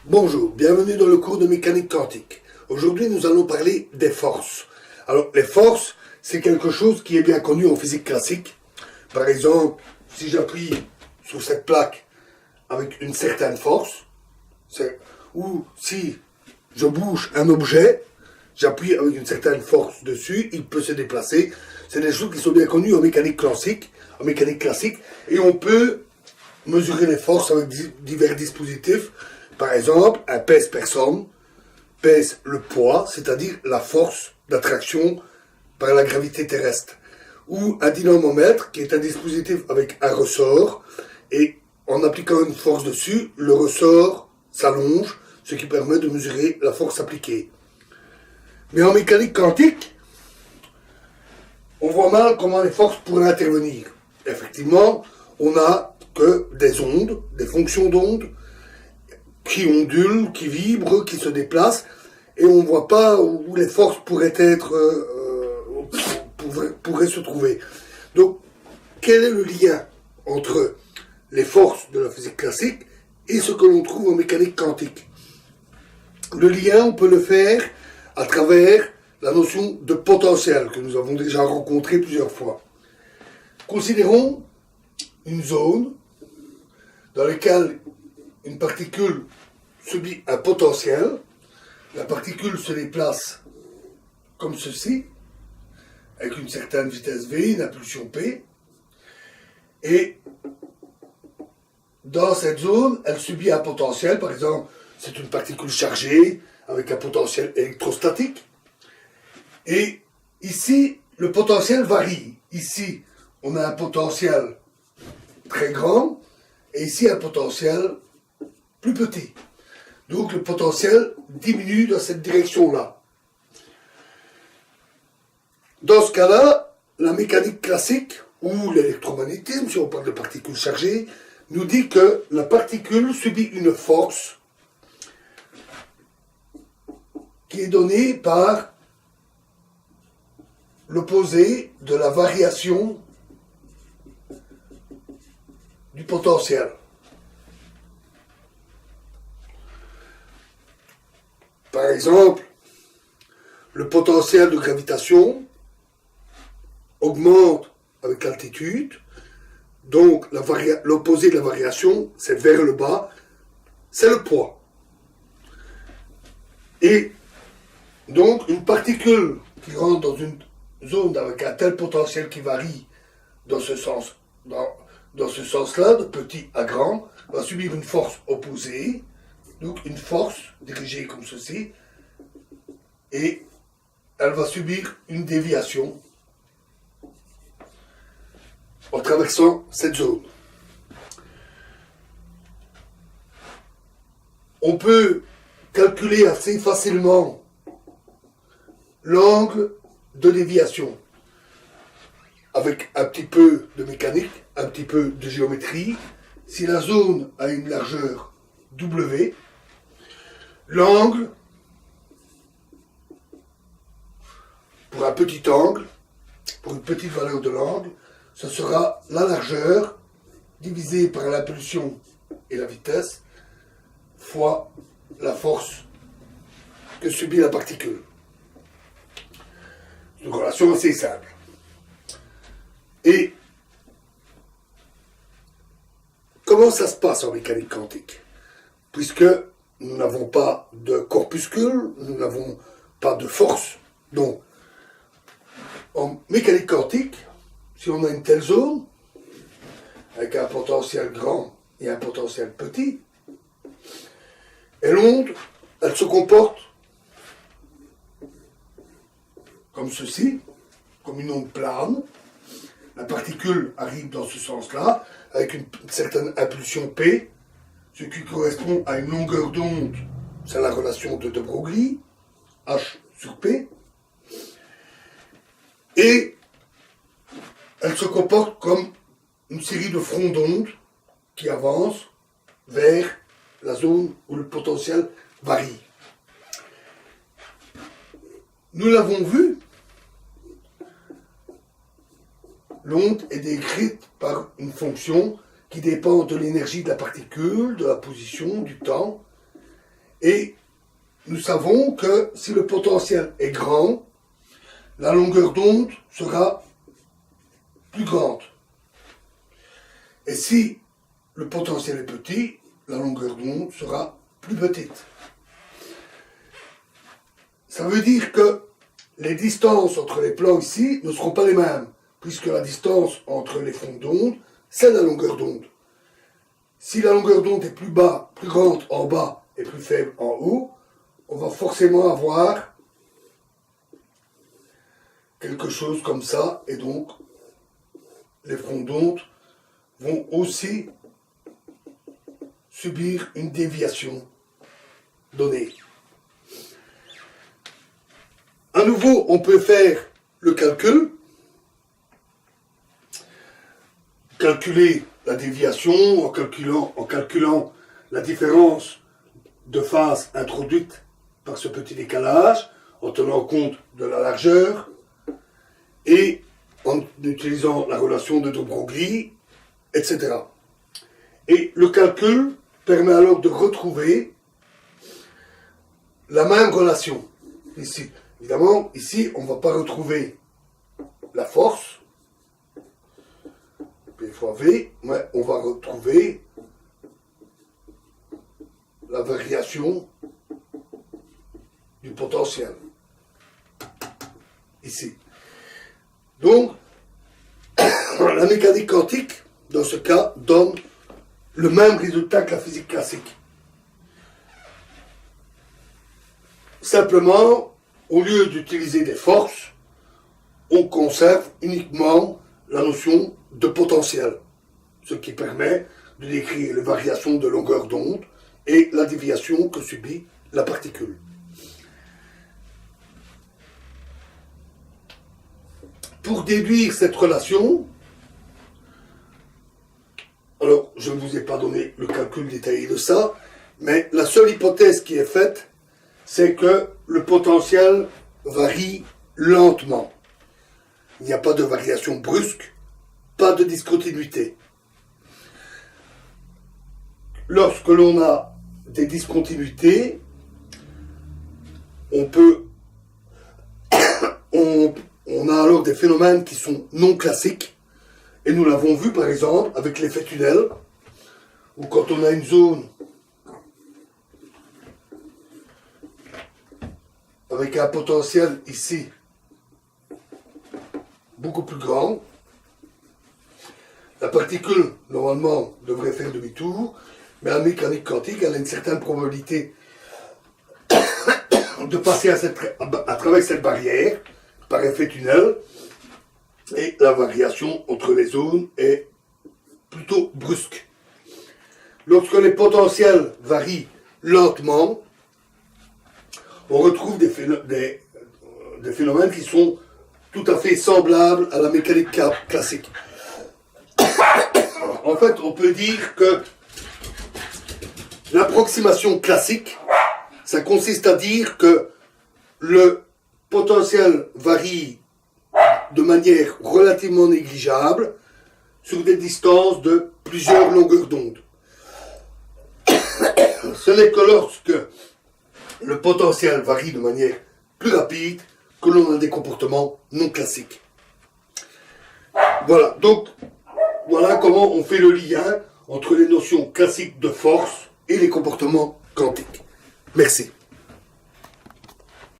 Bonjour, bienvenue dans le cours de mécanique quantique. Aujourd'hui, nous allons parler des forces. Alors, les forces, c'est quelque chose qui est bien connu en physique classique. Par exemple, si j'appuie sur cette plaque avec une certaine force, ou si je bouge un objet, j'appuie avec une certaine force dessus, il peut se déplacer. C'est des choses qui sont bien connues en mécanique classique, et on peut mesurer les forces avec divers dispositifs. Par exemple, un pèse-personne pèse le poids, c'est-à-dire la force d'attraction par la gravité terrestre. Ou un dynamomètre, qui est un dispositif avec un ressort, et en appliquant une force dessus, le ressort s'allonge, ce qui permet de mesurer la force appliquée. Mais en mécanique quantique, on voit mal comment les forces pourraient intervenir. Effectivement, on n'a que des ondes, des fonctions d'ondes, qui ondulent, qui vibrent, qui se déplacent, et on ne voit pas où les forces pourraient pourraient se trouver. Donc, quel est le lien entre les forces de la physique classique et ce que l'on trouve en mécanique quantique? Le lien, on peut le faire à travers la notion de potentiel, que nous avons déjà rencontré plusieurs fois. Considérons une zone dans laquelle une particule subit un potentiel. La particule se déplace comme ceci, avec une certaine vitesse v, une impulsion p, et dans cette zone, elle subit un potentiel. Par exemple, c'est une particule chargée avec un potentiel électrostatique, et ici, le potentiel varie. Ici, on a un potentiel très grand, et ici un potentiel plus petit. Donc le potentiel diminue dans cette direction-là. Dans ce cas-là, la mécanique classique, ou l'électromagnétisme, si on parle de particules chargées, nous dit que la particule subit une force qui est donnée par l'opposé de la variation du potentiel. Par exemple, le potentiel de gravitation augmente avec l'altitude, donc l'opposé de la variation, c'est vers le bas, c'est le poids. Et donc, une particule qui rentre dans une zone avec un tel potentiel qui varie dans ce sens, dans ce sens-là, de petit à grand, va subir une force opposée, donc une force dirigée comme ceci, et elle va subir une déviation en traversant cette zone. On peut calculer assez facilement l'angle de déviation avec un petit peu de mécanique, un petit peu de géométrie. Si la zone a une largeur W, l'angle, pour un petit angle, pour une petite valeur de l'angle, ce sera la largeur divisée par l'impulsion et la vitesse fois la force que subit la particule. C'est une relation assez simple. Et comment ça se passe en mécanique quantique? Puisque nous n'avons pas de corpuscule, nous n'avons pas de force. Donc, en mécanique quantique, si on a une telle zone, avec un potentiel grand et un potentiel petit, et l'onde, elle se comporte comme ceci, comme une onde plane. La particule arrive dans ce sens-là, avec une certaine impulsion P, ce qui correspond à une longueur d'onde, c'est la relation de De Broglie, H sur P, et elle se comporte comme une série de fronts d'ondes qui avancent vers la zone où le potentiel varie. Nous l'avons vu, l'onde est décrite par une fonction qui dépend de l'énergie de la particule, de la position, du temps, Et nous savons que si le potentiel est grand, la longueur d'onde sera plus grande. Et si le potentiel est petit, la longueur d'onde sera plus petite. Ça veut dire que les distances entre les plans ici ne seront pas les mêmes, puisque la distance entre les fronts d'onde, c'est la longueur d'onde. Si la longueur d'onde est plus grande en bas et plus faible en haut, on va forcément avoir quelque chose comme ça, et donc les fronts d'onde vont aussi subir une déviation donnée. À nouveau, on peut faire le calculer la déviation en calculant la différence de phase introduite par ce petit décalage, en tenant compte de la largeur et en utilisant la relation de de Broglie, etc. Et le calcul permet alors de retrouver la même relation ici. Évidemment, ici, on ne va pas retrouver la force, P fois V, mais on va retrouver la variation du potentiel, ici. Donc, la mécanique quantique, dans ce cas, donne le même résultat que la physique classique. Simplement, au lieu d'utiliser des forces, on conserve uniquement la notion de potentiel, ce qui permet de décrire les variations de longueur d'onde et la déviation que subit la particule. Pour déduire cette relation, alors je ne vous ai pas donné le calcul détaillé de ça, mais la seule hypothèse qui est faite, c'est que le potentiel varie lentement. Il n'y a pas de variation brusque, pas de discontinuité. Lorsque l'on a des discontinuités, on a alors des phénomènes qui sont non classiques, et nous l'avons vu par exemple avec l'effet tunnel, où quand on a une zone avec un potentiel ici beaucoup plus grand, la particule normalement devrait faire demi-tour, mais la mécanique quantique, elle a une certaine probabilité de passer à travers cette barrière par effet tunnel, et la variation entre les zones est plutôt brusque. Lorsque les potentiels varient lentement, on retrouve des phénomènes qui sont tout à fait semblables à la mécanique classique. En fait, on peut dire que l'approximation classique, ça consiste à dire que le potentiel varie de manière relativement négligeable sur des distances de plusieurs longueurs d'onde. Ce n'est que lorsque le potentiel varie de manière plus rapide que l'on a des comportements non classiques. Voilà, donc voilà comment on fait le lien entre les notions classiques de force et les comportements quantiques. Merci.